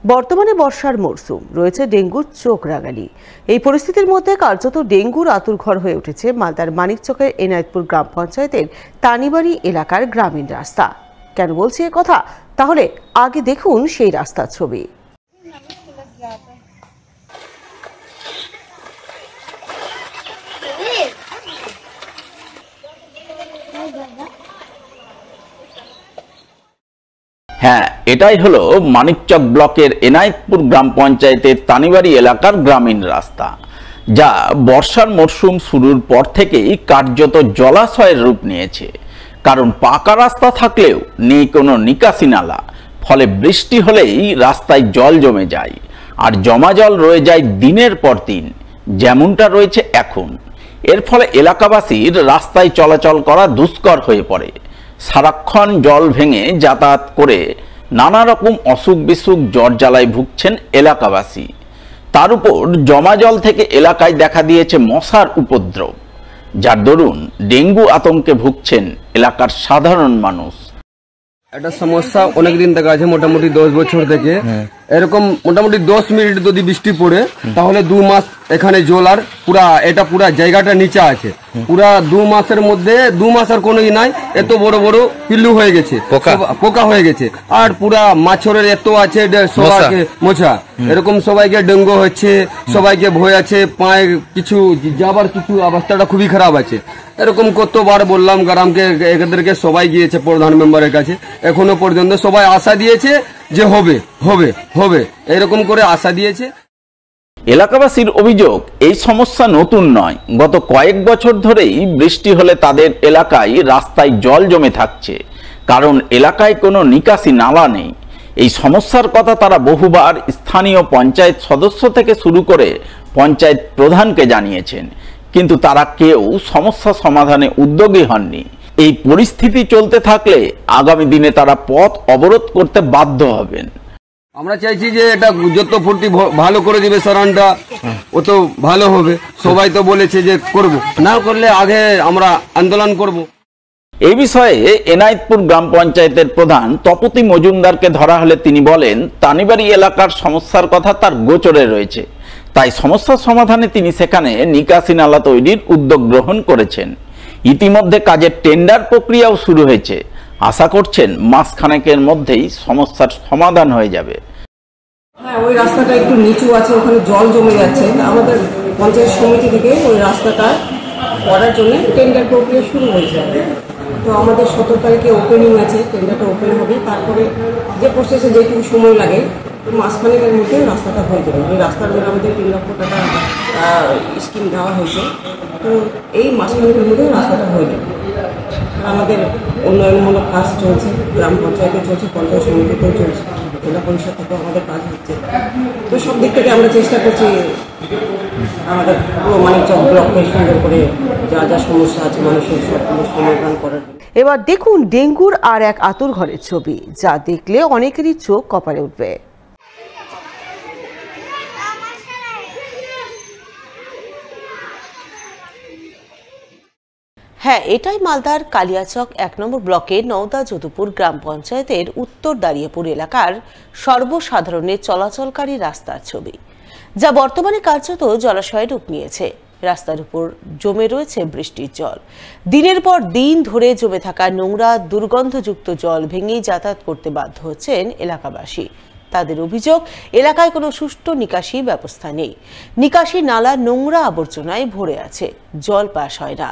বর্তমানে বর্ষার মরশুম, রয়েছে ডেঙ্গুর চোখ রাঙানি। এই পরিস্থিতির মধ্যে কার্যত ডেঙ্গুর আতুরঘর হয়ে উঠেছে মালদার মানিকচকের এনায়েতপুর গ্রাম পঞ্চায়েতের তানিবাড়ি এলাকার গ্রামীণ রাস্তা। কেন বলছি এ কথা? তাহলে আগে দেখুন সেই রাস্তার ছবি। হ্যাঁ, এটাই হলো মানিকচক ব্লকের এনায়েতপুর গ্রাম পঞ্চায়েতের তানিবাড়ি এলাকার গ্রামীণ রাস্তা, যা বর্ষার মরশুম শুরুর পর থেকেই কার্যত জলাশয়ের রূপ নিয়েছে। কারণ পাকা রাস্তা থাকলেও নেই কোনো নিকাশি নালা, ফলে বৃষ্টি হলেই রাস্তায় জল জমে যায়, আর জমা জল রয়ে যায় দিনের পর দিন, যেমনটা রয়েছে এখন। এর ফলে এলাকাবাসীর রাস্তায় চলাচল করা দুষ্কর হয়ে পড়ে। সারাক্ষণ জল ভেঙে যাতায়াত করে নানা রকম অসুখ বিসুখ জ্বর জ্বালায় ভুগছেন এলাকাবাসী। তার উপর জমা জল থেকে এলাকায় দেখা দিয়েছে মশার উপদ্রব, যার দরুন ডেঙ্গু আতঙ্কে ভুগছেন এলাকার সাধারণ মানুষ। একটা সমস্যা অনেকদিন থেকে আছে, মোটামুটি 10 বছর থেকে। এরকম মোটামুটি 10 মিনিট যদি বৃষ্টি পড়ে তাহলে 2 মাস এখানে জল, আর পুরা জায়গাটা নিচে আছে। পুরা 2 মাসের মধ্যে 2 মাস আর কোনোই নাই, এত বড় বড় পিল্লু হয়ে গেছে, পোকা হয়ে গেছে, আর পুরা মাছরের এত আছে সবাইকে মোছা। এরকম সবাইকে ডেঙ্গু হচ্ছে, সবাইকে ভয় আছে, পায়ে কিছু যাবার কিছু অবস্থাটা খুবই খারাপ আছে। এরকম কতবার বললাম গ্রামকে, এদেরকে সবাই গিয়েছে প্রধান মেম্বারের কাছে, এখনো পর্যন্ত সবাই আশা দিয়েছে যে হবে হবে হবে, এরকম করে আশা দিয়েছে। এলাকাবাসীর অভিযোগ, এই সমস্যা নতুন নয়, গত কয়েক বছর ধরেই বৃষ্টি হলে তাদের এলাকায় রাস্তায় জল জমে থাকছে, কারণ এলাকায় কোনো নিকাশি নালা নেই। এই সমস্যার কথা তারা বহুবার স্থানীয় পঞ্চায়েত সদস্য থেকে শুরু করে পঞ্চায়েত প্রধানকে জানিয়েছেন, কিন্তু তারা কেউ সমস্যা সমাধানে উদ্যোগী হননি। এই পরিস্থিতি চলতে থাকলে আগামী দিনে তারা পথ অবরোধ করতে বাধ্য হবেন। আমরা চাইছি যে এটা যত ফুটি ভালো করে দিবে সরানটা, ও তো ভালো হবে। সবাই তো বলেছে যে করব, না করলে আগে আমরা আন্দোলন করব। এই বিষয়ে এনায়েতপুর গ্রাম পঞ্চায়েতের প্রধান তপতি মজুমদারকে ধরা হলে তিনি বলেন, তানিবাড়ি এলাকার সমস্যার কথা তার গোচরে রয়েছে, তাই সমস্যার সমাধানে তিনি সেখানে নিকাশি নালা তৈরির উদ্যোগ গ্রহণ করেছেন। ইতিমধ্যে কাজের টেন্ডার প্রক্রিয়াও শুরু হয়েছে। আশা করছেন মাসখানেকের মধ্যেই সমস্যার সমাধান হয়ে যাবে। হ্যাঁ, ওই রাস্তাটা একটু নিচু আছে, ওখানে জল জমে যাচ্ছে। আমাদের পঞ্চায়েত সমিতি থেকে ওই রাস্তাটা করার জন্য টেন্ডার প্রক্রিয়া শুরু হয়েছে। তো আমাদের 17 তারিখে ওপেনিং আছে, টেন্ডারটা ওপেন হবে। তারপরে যে প্রসেসে যেটুকু সময় লাগে মাসখানেকের মধ্যে রাস্তাটা হয়ে যাবে। ওই রাস্তার জন্য আমাদের 3 লক্ষ টাকা স্কিম দেওয়া হয়েছে। তো এই মাসখানেকের মধ্যে রাস্তাটা হয়ে যাবে। আমাদের উন্নয়নমূলক কাজ চলছে, গ্রাম পঞ্চায়েতে চলছে, পঞ্চায়েত সমিতিতেও চলছে, জেলা পরিষদ থেকেও আমাদের কাজ হচ্ছে। তো সব দিক থেকে আমরা চেষ্টা করছি আমাদের পুরো মানিকচক ব্লককে সুন্দর করে যা যা সমস্যা আছে মানুষের সবগুলো সমাধান করার। এবার দেখুন ডেঙ্গুর আর এক আতুরঘরের ছবি, যা দেখলে অনেকেরই চোখ কপালে উঠবে। হ্যাঁ, এটাই মালদার কালিয়াচক 1 নম্বর ব্লকের নওদা যদুপুর গ্রাম পঞ্চায়েতের উত্তর দাঁড়িয়েপুর এলাকার সর্বসাধারণের চলাচলকারী রাস্তার ছবি, যা বর্তমানে কার্যত জলাশয়ে রূপ নিয়েছে। রাস্তার উপর জমে রয়েছে বৃষ্টির জল। দিনের পর দিন ধরে জমে থাকা নোংরা দুর্গন্ধযুক্ত জল ভেঙেই যাতায়াত করতে বাধ্য হচ্ছেন এলাকাবাসী। তাদের অভিযোগ, এলাকায় কোনো সুষ্ঠু নিকাশি ব্যবস্থা নেই। নিকাশি নালা নোংরা আবর্জনায় ভরে আছে, জল পাস হয় না।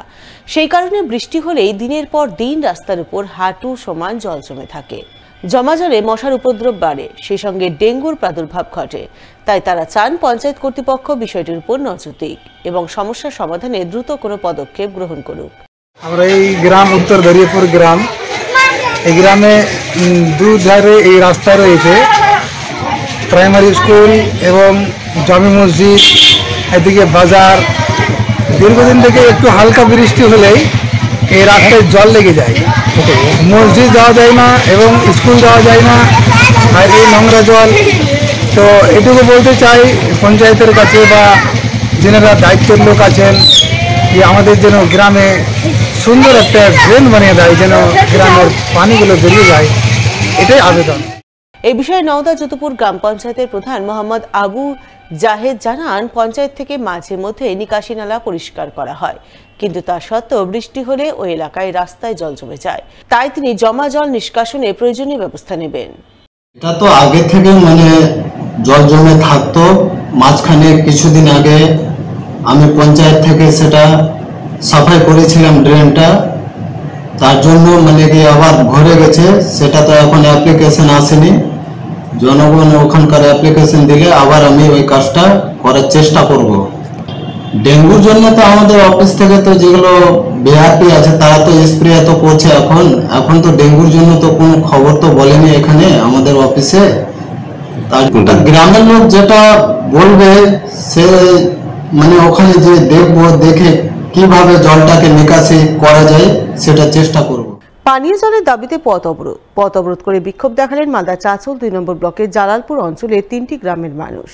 সেই কারণে বৃষ্টি হলেই দিনের পর দিন রাস্তার উপর হাঁটু সমান জল জমে থাকে। জমা জলে মশার উপদ্রব বাড়ে, সেই সঙ্গে ডেঙ্গুর প্রাদুর্ভাব ঘটে। তাই তারা চান পঞ্চায়েত কর্তৃপক্ষ বিষয়টির উপর নজর দিক এবং সমস্যার সমাধানে দ্রুত কোনো পদক্ষেপ গ্রহণ করুক। আমরা এই গ্রাম উত্তর দাঁড়িয়েপুর গ্রাম, এই গ্রামে দুধারে এই রাস্তা রয়েছে, প্রাইমারি স্কুল এবং জামি মসজিদ, এদিকে বাজার। দীর্ঘদিন থেকে একটু হালকা বৃষ্টি হলেই এই রাস্তায় জল লেগে যায়, মসজিদ যাওয়া যায় না এবং স্কুল যাওয়া যায় না, আর এই নোংরা জল। তো এটুকু বলতে চাই পঞ্চায়েতের কাছে বা যেনারা দায়িত্বের লোক আছেন, যে আমাদের যেন গ্রামে সুন্দর একটা ড্রেন বানিয়ে দেয়, যেন গ্রামের পানিগুলো বেরিয়ে যায়, এটাই আবেদন। এই বিষয়ে নওদা যদুপুর গ্রাম পঞ্চায়েতের প্রধান মোহাম্মদ আবু জাহেদ জানান, পঞ্চায়েত থেকে মাঝে মধ্যে নিকাশি নালা পরিষ্কার করা হয়, কিন্তু তা সত্ত্বেও বৃষ্টি হলে ওই এলাকায় রাস্তায় জল জমে যায়। তাই তিনি জমা জল নিষ্কাশনে প্রয়োজনীয় ব্যবস্থা নেবেন। এটা তো আগে থেকে জল জমে থাকতো, মাঝখানে কিছুদিন আগে আমি পঞ্চায়েত থেকে সেটা সাফাই করেছিলাম ড্রেনটা, তার জন্য কি আবার ভরে গেছে, সেটা তো এখন অ্যাপ্লিকেশন আসেনি। জনগণ ওখানকার অ্যাপ্লিকেশন দিলে আবার আমি ওই কাজটা করার চেষ্টা করব। ডেঙ্গুর জন্য তো আমাদের অফিস থেকে তো যেগুলো বিআরপি আছে তারা তো স্প্রে তো করছে। এখন তো ডেঙ্গুর জন্য তো কোনো খবর তো বলেনি এখানে আমাদের অফিসে। তার গ্রামের লোক যেটা বলবে সে ওখানে যে দেখবো, দেখে কিভাবে জলটাকে নিকাশি করা যায় সেটা চেষ্টা করব। পানীয় জলের দাবিতে পথ অবরোধ করে বিক্ষোভ দেখালেন মালদা চাঁচল 2 নম্বর ব্লকের জালালপুর অঞ্চলের 3টি গ্রামের মানুষ।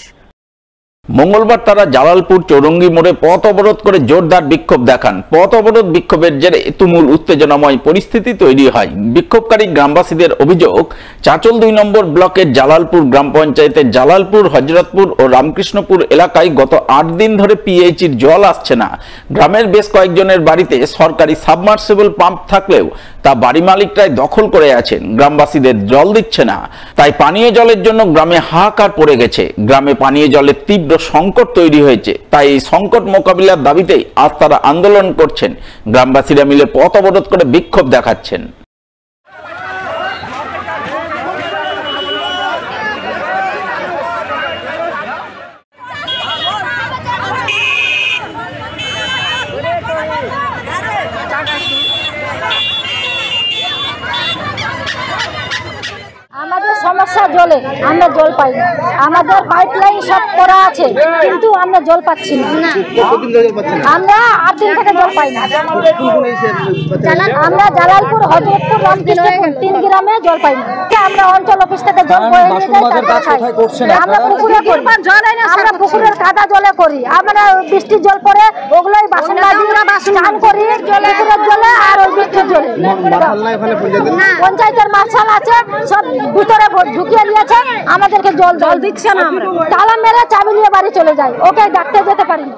মঙ্গলবার তারা জালালপুর চৌরঙ্গি মোড়ে পথ অবরোধ করে জোরদার বিক্ষোভ দেখান। পথ অবরোধ বিক্ষোভের জেরে তুমুল উত্তেজনাময় পরিস্থিতি তৈরি হয়। বিক্ষোভকারী গ্রামবাসীদের অভিযোগ, চাঁচল 2 নম্বর ব্লকের জালালপুর গ্রাম পঞ্চায়েতের জালালপুর, হজরতপুর ও রামকৃষ্ণপুর এলাকায় গত 8 দিন ধরে পিএইচির জল আসছে না। গ্রামের বেশ কয়েকজনের বাড়িতে সরকারি সাবমার্সিবল পাম্প থাকলেও তা বাড়ি মালিকরাই দখল করে আছেন। গ্রামবাসীদের জল দিচ্ছে না, তাই পানীয় জলের জন্য গ্রামে হাহাকার পড়ে গেছে। গ্রামে পানীয় জলের তীব্র সংকট তৈরি হয়েছে, তাই এই সংকট মোকাবিলার দাবিতেই আজ তারা আন্দোলন করছেন। গ্রামবাসীরা মিলে পথ অবরোধ করে বিক্ষোভ দেখাচ্ছেন। আমাদের সমস্যা জলে, আমরা জল পাই না। আমাদের পাইপলাইন সব করা আছে, কিন্তু আমরা জল পাচ্ছি না। আমরা 8 দিন থেকে জল পাই না। আমরা জালালপুর, হজরতপুর, রামকৃষ্ণপুর 3 গ্রামে জল পাই না। আমরা অঞ্চল অফিস থেকে জল বয়ে নিয়ে যাই, তারপর খাই। আমরা পুকুরে করি, আমরা পুকুরের কাদা জলে করি। আমরা বৃষ্টির জল পরে ওগুলোই বাসন মাজি, স্নান করি পুকুরের জলে আর ওই বৃষ্টির জলে। পঞ্চায়েতের মার্শাল আছে, সব ভিতরে ঢুকিয়ে নিয়েছে, আমাদেরকে জল দিচ্ছে না। আমরা তালা মেরে চাবি নিয়ে বাড়ি চলে যাই, ওকে ডাকতে যেতে পারি না।